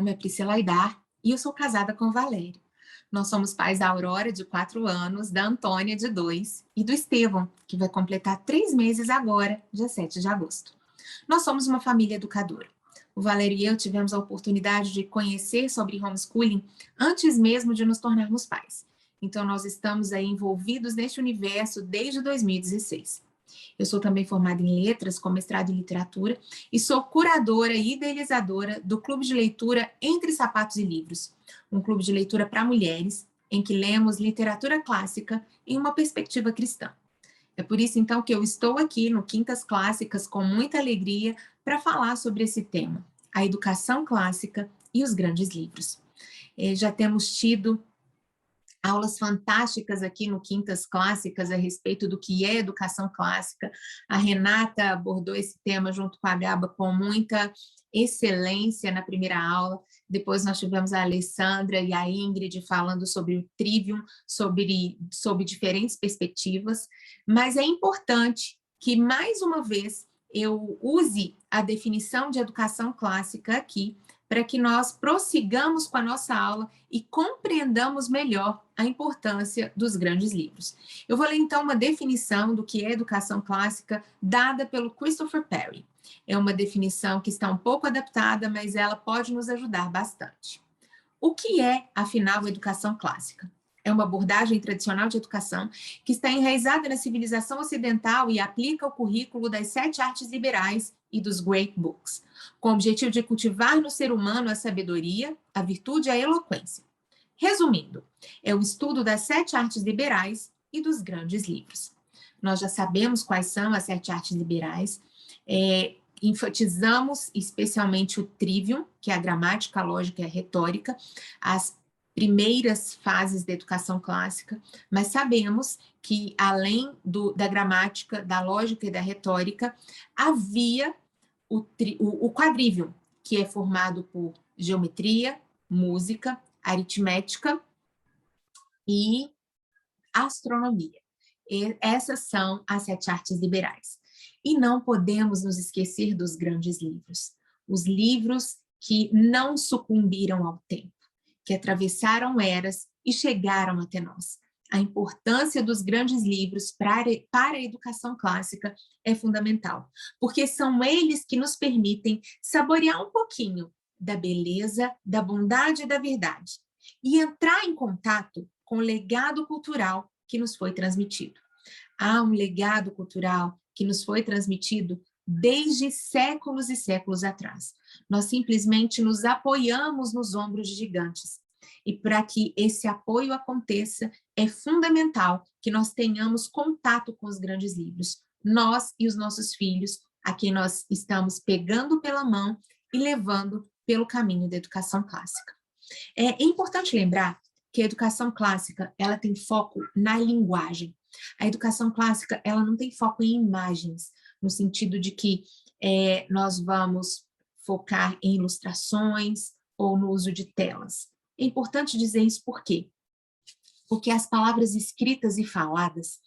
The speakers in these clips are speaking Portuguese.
nome é Priscila Aidar e eu sou casada com o Valério. Nós somos pais da Aurora, de 4 anos, da Antônia, de 2, e do Estevão, que vai completar 3 meses agora, dia 7 de agosto. Nós somos uma família educadora. O Valério e eu tivemos a oportunidade de conhecer sobre homeschooling antes mesmo de nos tornarmos pais. Então, nós estamos aí envolvidos neste universo desde 2016. Eu sou também formada em letras, com mestrado em literatura, e sou curadora e idealizadora do Clube de Leitura Entre Sapatos e Livros, um clube de leitura para mulheres, em que lemos literatura clássica em uma perspectiva cristã. É por isso, então, que eu estou aqui no Quintas Clássicas com muita alegria para falar sobre esse tema, a educação clássica e os grandes livros. Já temos tido aulas fantásticas aqui no Quintas Clássicas a respeito do que é educação clássica. A Renata abordou esse tema junto com a Gaba com muita excelência na primeira aula. Depois nós tivemos a Alessandra e a Ingrid falando sobre o Trivium, sobre diferentes perspectivas, mas é importante que, mais uma vez, eu use a definição de educação clássica aqui, para que nós prossigamos com a nossa aula e compreendamos melhor a importância dos grandes livros. Eu vou ler, então, uma definição do que é educação clássica, dada pelo Christopher Perry. É uma definição que está um pouco adaptada, mas ela pode nos ajudar bastante. O que é, afinal, educação clássica? É uma abordagem tradicional de educação que está enraizada na civilização ocidental e aplica o currículo das 7 artes liberais e dos Great Books, com o objetivo de cultivar no ser humano a sabedoria, a virtude e a eloquência. Resumindo, é o estudo das 7 artes liberais e dos grandes livros. Nós já sabemos quais são as 7 artes liberais, enfatizamos especialmente o trivium, que é a gramática, a lógica e a retórica, as primeiras fases da educação clássica, mas sabemos que, além da gramática, da lógica e da retórica, havia o quadrivium, que é formado por geometria, música, aritmética e astronomia. E essas são as 7 artes liberais. E não podemos nos esquecer dos grandes livros, os livros que não sucumbiram ao tempo, que atravessaram eras e chegaram até nós. A importância dos grandes livros para a educação clássica é fundamental, porque são eles que nos permitem saborear um pouquinho da beleza, da bondade e da verdade, e entrar em contato com o legado cultural que nos foi transmitido. Há um legado cultural que nos foi transmitido desde séculos e séculos atrás. Nós simplesmente nos apoiamos nos ombros de gigantes. E para que esse apoio aconteça, é fundamental que nós tenhamos contato com os grandes livros, nós e os nossos filhos, a quem nós estamos pegando pela mão e levando pelo caminho da educação clássica. É importante lembrar que a educação clássica, ela tem foco na linguagem. A educação clássica, ela não tem foco em imagens, no sentido de que nós vamos focar em ilustrações ou no uso de telas. É importante dizer isso por quê? Porque as palavras escritas e faladas,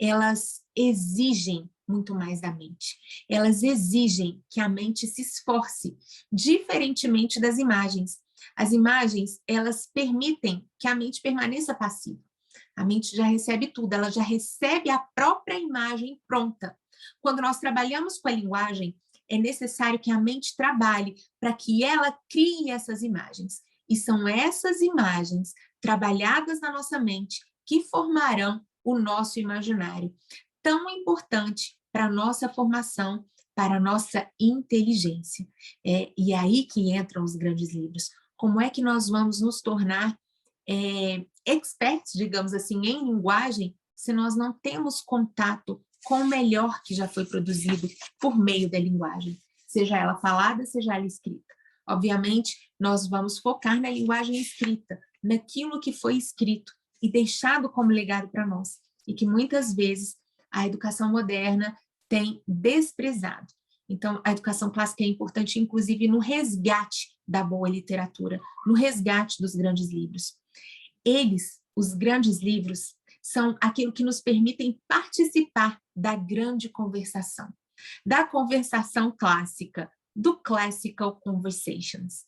elas exigem muito mais da mente. Elas exigem que a mente se esforce, diferentemente das imagens. As imagens, elas permitem que a mente permaneça passiva. A mente já recebe tudo, ela já recebe a própria imagem pronta. Quando nós trabalhamos com a linguagem, é necessário que a mente trabalhe para que ela crie essas imagens. E são essas imagens trabalhadas na nossa mente que formarão o nosso imaginário, tão importante para a nossa formação, para a nossa inteligência. E aí que entram os grandes livros. Como é que nós vamos nos tornar experts, digamos assim, em linguagem, se nós não temos contato com o melhor que já foi produzido por meio da linguagem, seja ela falada, seja ela escrita. Obviamente, nós vamos focar na linguagem escrita, naquilo que foi escrito e deixado como legado para nós, e que muitas vezes a educação moderna tem desprezado. Então, a educação clássica é importante, inclusive, no resgate da boa literatura, no resgate dos grandes livros. Eles, os grandes livros, são aquilo que nos permitem participar da grande conversação, da conversação clássica, do classical conversations.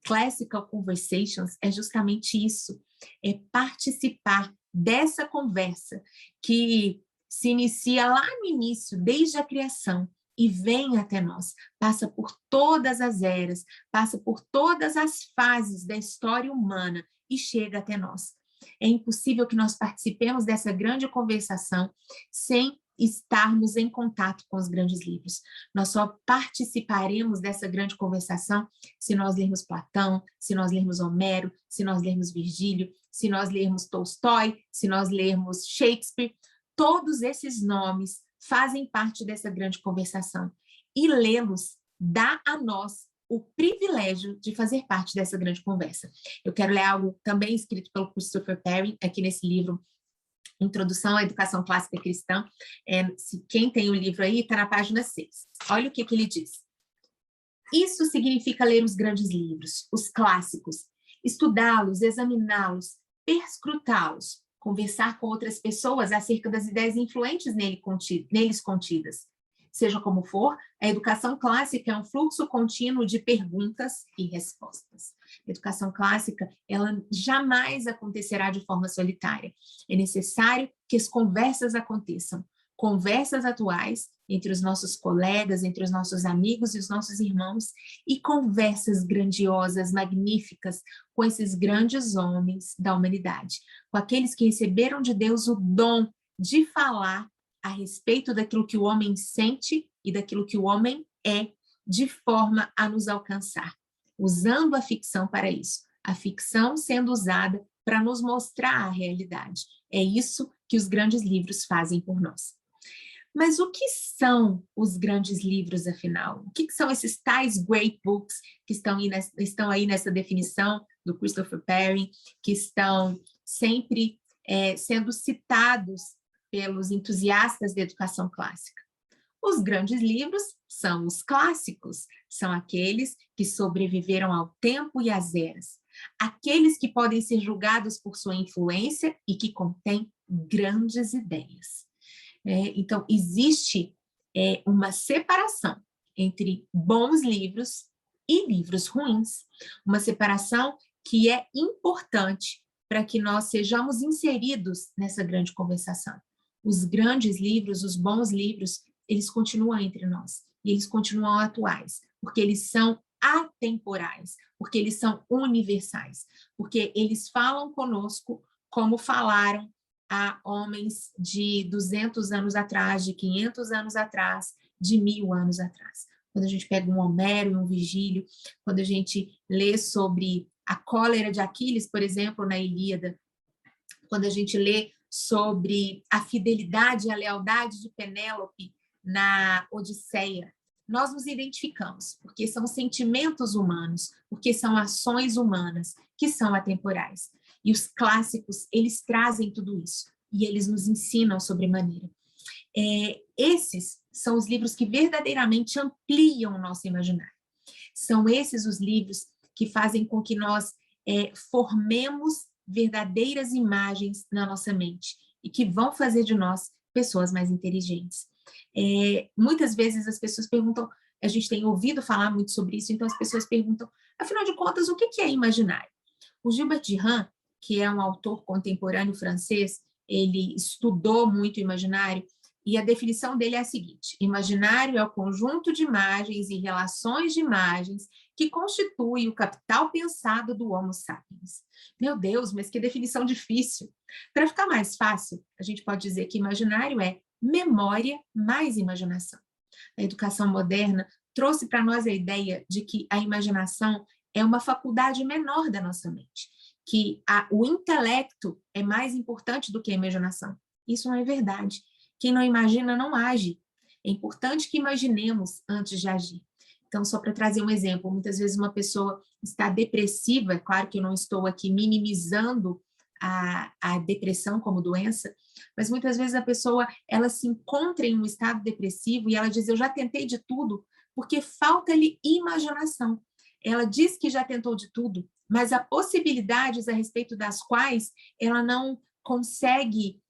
Classical Conversations é justamente isso, é participar dessa conversa que se inicia lá no início, desde a criação, e vem até nós, passa por todas as eras, passa por todas as fases da história humana e chega até nós. É impossível que nós participemos dessa grande conversação sem estarmos em contato com os grandes livros. Nós só participaremos dessa grande conversação se nós lermos Platão, se nós lermos Homero, se nós lermos Virgílio, se nós lermos Tolstói, se nós lermos Shakespeare. Todos esses nomes fazem parte dessa grande conversação. E lê-los dá a nós o privilégio de fazer parte dessa grande conversa. Eu quero ler algo também escrito pelo Christopher Perry, aqui nesse livro, Introdução à Educação Clássica Cristã. Quem tem o livro aí, está na página 6. Olha o que ele diz. Isso significa ler os grandes livros, os clássicos, estudá-los, examiná-los, perscrutá-los, conversar com outras pessoas acerca das ideias influentes neles contidas. Seja como for, a educação clássica é um fluxo contínuo de perguntas e respostas. A educação clássica, ela jamais acontecerá de forma solitária. É necessário que as conversas aconteçam, conversas atuais entre os nossos colegas, entre os nossos amigos e os nossos irmãos, e conversas grandiosas, magníficas, com esses grandes homens da humanidade, com aqueles que receberam de Deus o dom de falar a respeito daquilo que o homem sente e daquilo que o homem é, de forma a nos alcançar, usando a ficção para isso. A ficção sendo usada para nos mostrar a realidade. É isso que os grandes livros fazem por nós. Mas o que são os grandes livros, afinal? O que são esses tais great books que estão aí nessa definição do Christopher Perry, que estão sempre sendo citados pelos entusiastas da educação clássica? Os grandes livros são os clássicos, são aqueles que sobreviveram ao tempo e às eras, aqueles que podem ser julgados por sua influência e que contêm grandes ideias. Então, existe uma separação entre bons livros e livros ruins, uma separação que é importante para que nós sejamos inseridos nessa grande conversação. Os grandes livros, os bons livros, eles continuam entre nós, e eles continuam atuais, porque eles são atemporais, porque eles são universais, porque eles falam conosco como falaram a homens de 200 anos atrás, de 500 anos atrás, de 1000 anos atrás. Quando a gente pega um Homero e um Virgílio, quando a gente lê sobre a cólera de Aquiles, por exemplo, na Ilíada, quando a gente lê sobre a fidelidade e a lealdade de Penélope na Odisseia, nós nos identificamos, porque são sentimentos humanos, porque são ações humanas que são atemporais. E os clássicos, eles trazem tudo isso, e eles nos ensinam sobremaneira. Esses são os livros que verdadeiramente ampliam o nosso imaginário. São esses os livros que fazem com que nós formemos verdadeiras imagens na nossa mente e que vão fazer de nós pessoas mais inteligentes. Muitas vezes as pessoas perguntam, a gente tem ouvido falar muito sobre isso, então as pessoas perguntam, afinal de contas, o que é imaginário? O Gilbert Durand, que é um autor contemporâneo francês, ele estudou muito o imaginário, e a definição dele é a seguinte: imaginário é o conjunto de imagens e relações de imagens que constitui o capital pensado do Homo sapiens. Meu Deus, mas que definição difícil. Para ficar mais fácil, a gente pode dizer que imaginário é memória mais imaginação. A educação moderna trouxe para nós a ideia de que a imaginação é uma faculdade menor da nossa mente, que o intelecto é mais importante do que a imaginação. Isso não é verdade. Quem não imagina não age. É importante que imaginemos antes de agir. Então, só para trazer um exemplo, muitas vezes uma pessoa está depressiva, é claro que eu não estou aqui minimizando a depressão como doença, mas muitas vezes a pessoa ela se encontra em um estado depressivo e ela diz, eu já tentei de tudo, porque falta-lhe imaginação. Ela diz que já tentou de tudo, mas há possibilidades a respeito das quais ela não consegue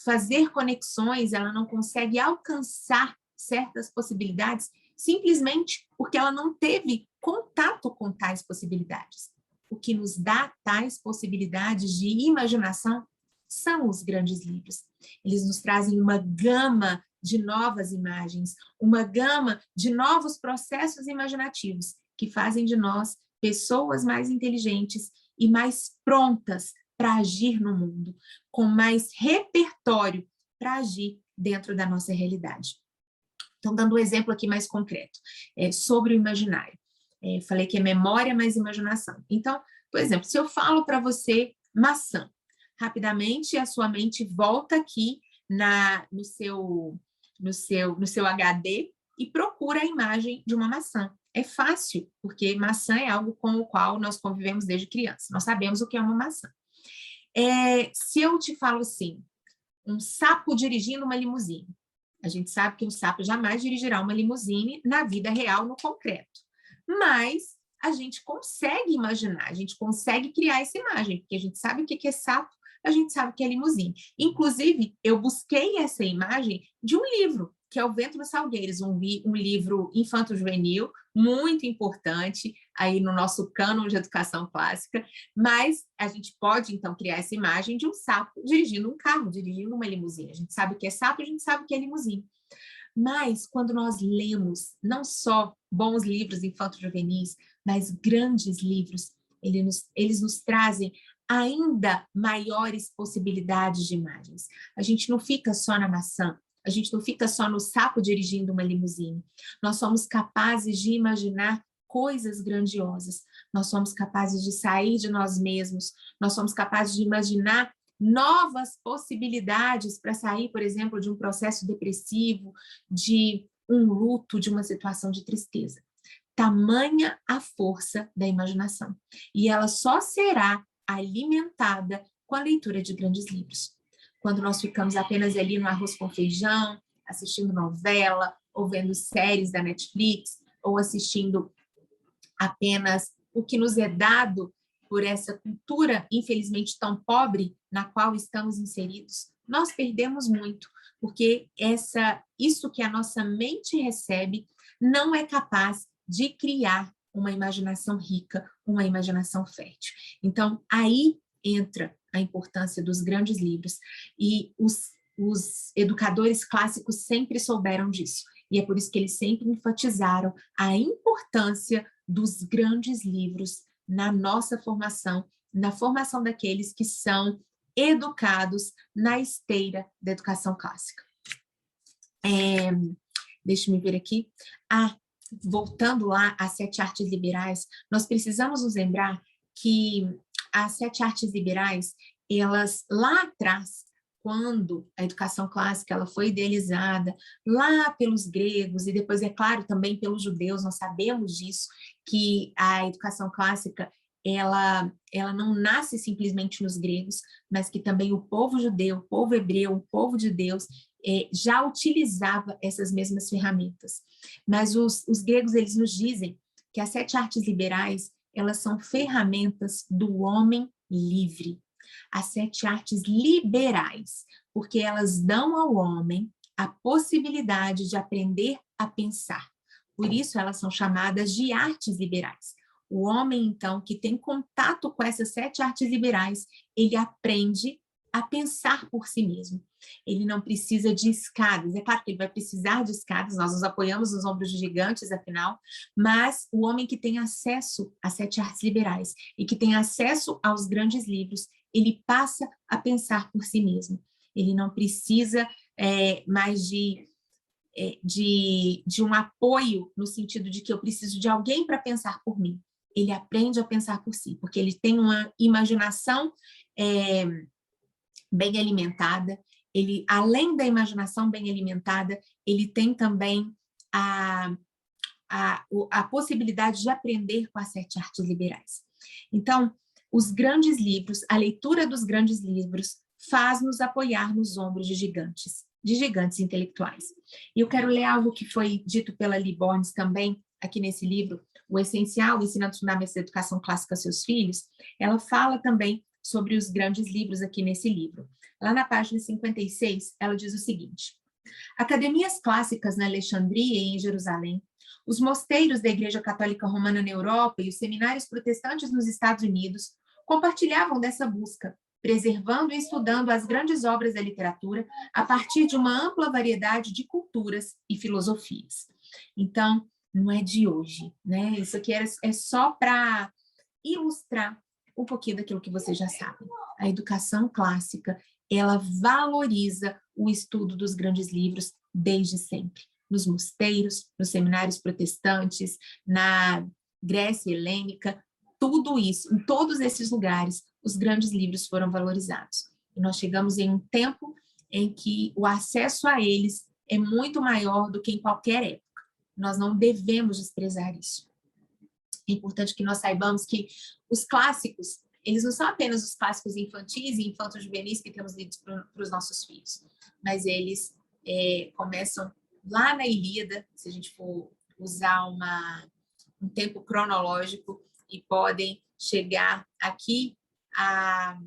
fazer conexões, ela não consegue alcançar certas possibilidades, simplesmente porque ela não teve contato com tais possibilidades. O que nos dá tais possibilidades de imaginação são os grandes livros. Eles nos trazem uma gama de novas imagens, uma gama de novos processos imaginativos que fazem de nós pessoas mais inteligentes e mais prontas para agir no mundo, com mais repertório para agir dentro da nossa realidade. Então, dando um exemplo aqui mais concreto, sobre o imaginário. Falei que é memória mais imaginação. Então, por exemplo, se eu falo para você maçã, rapidamente a sua mente volta aqui no seu HD e procura a imagem de uma maçã. É fácil, porque maçã é algo com o qual nós convivemos desde criança. Nós sabemos o que é uma maçã. Se eu te falo assim, um sapo dirigindo uma limusine, a gente sabe que um sapo jamais dirigirá uma limusine na vida real, no concreto. Mas a gente consegue imaginar, a gente consegue criar essa imagem, porque a gente sabe o que é sapo, a gente sabe o que é limusine. Inclusive, eu busquei essa imagem de um livro, que é O Vento nos Salgueiros, um livro infanto-juvenil, muito importante aí no nosso cânon de educação clássica, mas a gente pode, então, criar essa imagem de um sapo dirigindo um carro, dirigindo uma limusine. A gente sabe o que é sapo, a gente sabe o que é limusine. Mas, quando nós lemos não só bons livros infanto-juvenis, mas grandes livros, eles nos trazem ainda maiores possibilidades de imagens. A gente não fica só na maçã, a gente não fica só no sapo dirigindo uma limusine. Nós somos capazes de imaginar coisas grandiosas. Nós somos capazes de sair de nós mesmos. Nós somos capazes de imaginar novas possibilidades para sair, por exemplo, de um processo depressivo, de um luto, de uma situação de tristeza. Tamanha a força da imaginação. E ela só será alimentada com a leitura de grandes livros. Quando nós ficamos apenas ali no arroz com feijão, assistindo novela, ou vendo séries da Netflix, ou assistindo apenas o que nos é dado por essa cultura, infelizmente, tão pobre na qual estamos inseridos, nós perdemos muito, porque isso que a nossa mente recebe não é capaz de criar uma imaginação rica, uma imaginação fértil. Então, aí entra a importância dos grandes livros, e os educadores clássicos sempre souberam disso, e é por isso que eles sempre enfatizaram a importância dos grandes livros na nossa formação, na formação daqueles que são educados na esteira da educação clássica. Deixa-me ver aqui. Voltando lá às 7 artes liberais, nós precisamos nos lembrar que as 7 artes liberais, elas lá atrás, quando a educação clássica ela foi idealizada lá pelos gregos e depois, é claro, também pelos judeus, nós sabemos disso, que a educação clássica ela não nasce simplesmente nos gregos, mas que também o povo judeu, o povo hebreu, o povo de Deus já utilizava essas mesmas ferramentas. Mas os gregos, eles nos dizem que as 7 artes liberais, elas são ferramentas do homem livre. As 7 artes liberais, porque elas dão ao homem a possibilidade de aprender a pensar. Por isso, elas são chamadas de artes liberais. O homem, então, que tem contato com essas 7 artes liberais, ele aprende a pensar por si mesmo. Ele não precisa de escadas. É claro que ele vai precisar de escadas, nós nos apoiamos nos ombros de gigantes, afinal, mas o homem que tem acesso às 7 artes liberais e que tem acesso aos grandes livros, ele passa a pensar por si mesmo. Ele não precisa mais de um apoio no sentido de que eu preciso de alguém para pensar por mim. Ele aprende a pensar por si, porque ele tem uma imaginação bem alimentada. Ele, além da imaginação bem alimentada, ele tem também a possibilidade de aprender com as 7 artes liberais. Então, os grandes livros, a leitura dos grandes livros faz-nos apoiar nos ombros de gigantes intelectuais. E eu quero ler algo que foi dito pela Lee Borges também, aqui nesse livro, O Essencial, Ensinando os Fundamentos da Educação Clássica aos Seus Filhos. Ela fala também sobre os grandes livros aqui nesse livro. Lá na página 56, ela diz o seguinte: academias clássicas na Alexandria e em Jerusalém Os mosteiros da Igreja Católica Romana na Europa e os seminários protestantes nos Estados Unidos compartilhavam dessa busca, preservando e estudando as grandes obras da literatura a partir de uma ampla variedade de culturas e filosofias. Então, não é de hoje, né? Isso aqui é só para ilustrar um pouquinho daquilo que vocês já sabem. A educação clássica, ela valoriza o estudo dos grandes livros desde sempre. Nos mosteiros, nos seminários protestantes, na Grécia helênica, tudo isso, em todos esses lugares, os grandes livros foram valorizados. E nós chegamos em um tempo em que o acesso a eles é muito maior do que em qualquer época. Nós não devemos desprezar isso. É importante que nós saibamos que os clássicos, eles não são apenas os clássicos infantis e infanto-juvenis que temos lidos para os nossos filhos, mas eles começam lá na Ilíada, se a gente for usar um tempo cronológico, e podem chegar aqui a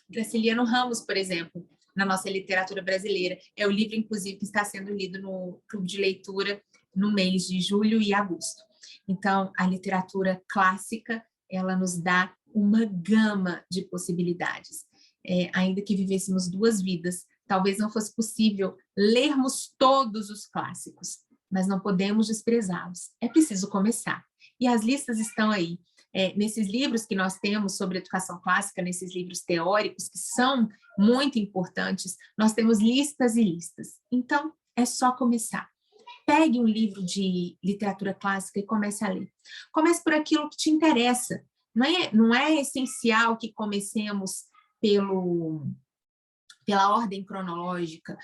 Graciliano Ramos, por exemplo, na nossa literatura brasileira. É o livro, inclusive, que está sendo lido no clube de leitura no mês de julho e agosto. Então, a literatura clássica, ela nos dá uma gama de possibilidades. Ainda que vivêssemos duas vidas, talvez não fosse possível lermos todos os clássicos, mas não podemos desprezá-los. É preciso começar. E as listas estão aí. Nesses livros que nós temos sobre educação clássica, nesses livros teóricos, que são muito importantes, nós temos listas e listas. Então, é só começar. Pegue um livro de literatura clássica e comece a ler. Comece por aquilo que te interessa. Não é essencial que comecemos pela ordem cronológica.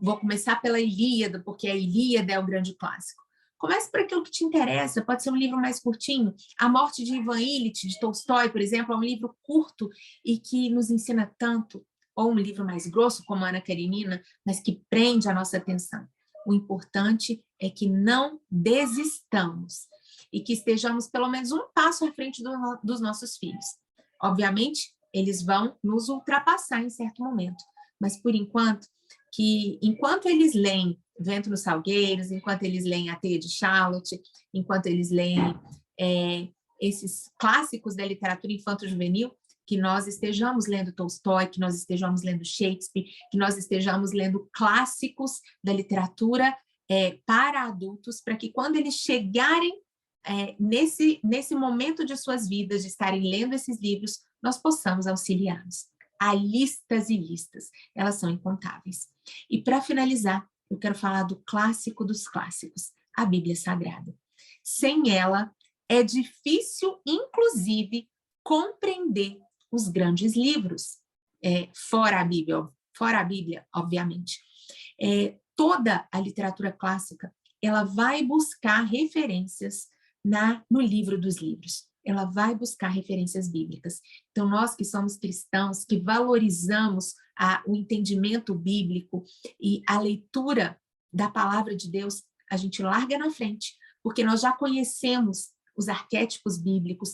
Vou começar pela Ilíada, porque a Ilíada é o grande clássico. Comece por aquilo que te interessa, pode ser um livro mais curtinho. A Morte de Ivan Ilitch, de Tolstói, por exemplo, é um livro curto e que nos ensina tanto, ou um livro mais grosso, como Ana Karenina, mas que prende a nossa atenção. O importante é que não desistamos e que estejamos pelo menos um passo à frente dos nossos filhos. Obviamente, eles vão nos ultrapassar em certo momento, mas por enquanto eles leem Vento nos Salgueiros, enquanto eles leem A Teia de Charlotte, enquanto eles leem esses clássicos da literatura infanto-juvenil, que nós estejamos lendo Tolstói, que nós estejamos lendo Shakespeare, que nós estejamos lendo clássicos da literatura para adultos, para que quando eles chegarem nesse momento de suas vidas, de estarem lendo esses livros, nós possamos auxiliá-los. Há listas e listas, elas são incontáveis. E para finalizar, eu quero falar do clássico dos clássicos, a Bíblia Sagrada. Sem ela, é difícil, inclusive, compreender os grandes livros, fora a Bíblia, obviamente. Toda a literatura clássica, ela vai buscar referências no livro dos livros. Ela vai buscar referências bíblicas. Então, nós que somos cristãos, que valorizamos o entendimento bíblico e a leitura da palavra de Deus, a gente larga na frente, porque nós já conhecemos os arquétipos bíblicos,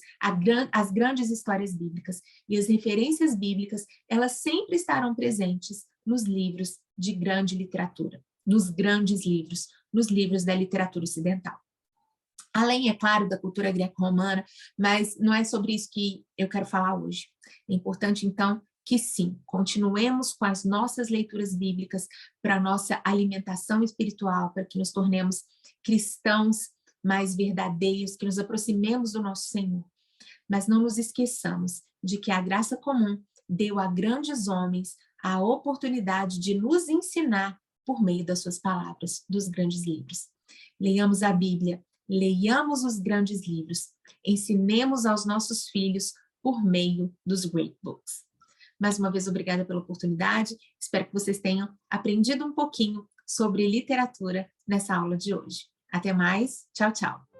as grandes histórias bíblicas, e as referências bíblicas, elas sempre estarão presentes nos livros de grande literatura, nos grandes livros, nos livros da literatura ocidental. Além, é claro, da cultura greco-romana, mas não é sobre isso que eu quero falar hoje. É importante, então, que sim, continuemos com as nossas leituras bíblicas para a nossa alimentação espiritual, para que nos tornemos cristãos mais verdadeiros, que nos aproximemos do nosso Senhor. Mas não nos esqueçamos de que a graça comum deu a grandes homens a oportunidade de nos ensinar por meio das suas palavras, dos grandes livros. Leiamos a Bíblia, leiamos os grandes livros, ensinemos aos nossos filhos por meio dos Great Books. Mais uma vez, obrigada pela oportunidade, espero que vocês tenham aprendido um pouquinho sobre literatura nessa aula de hoje. Até mais, tchau, tchau!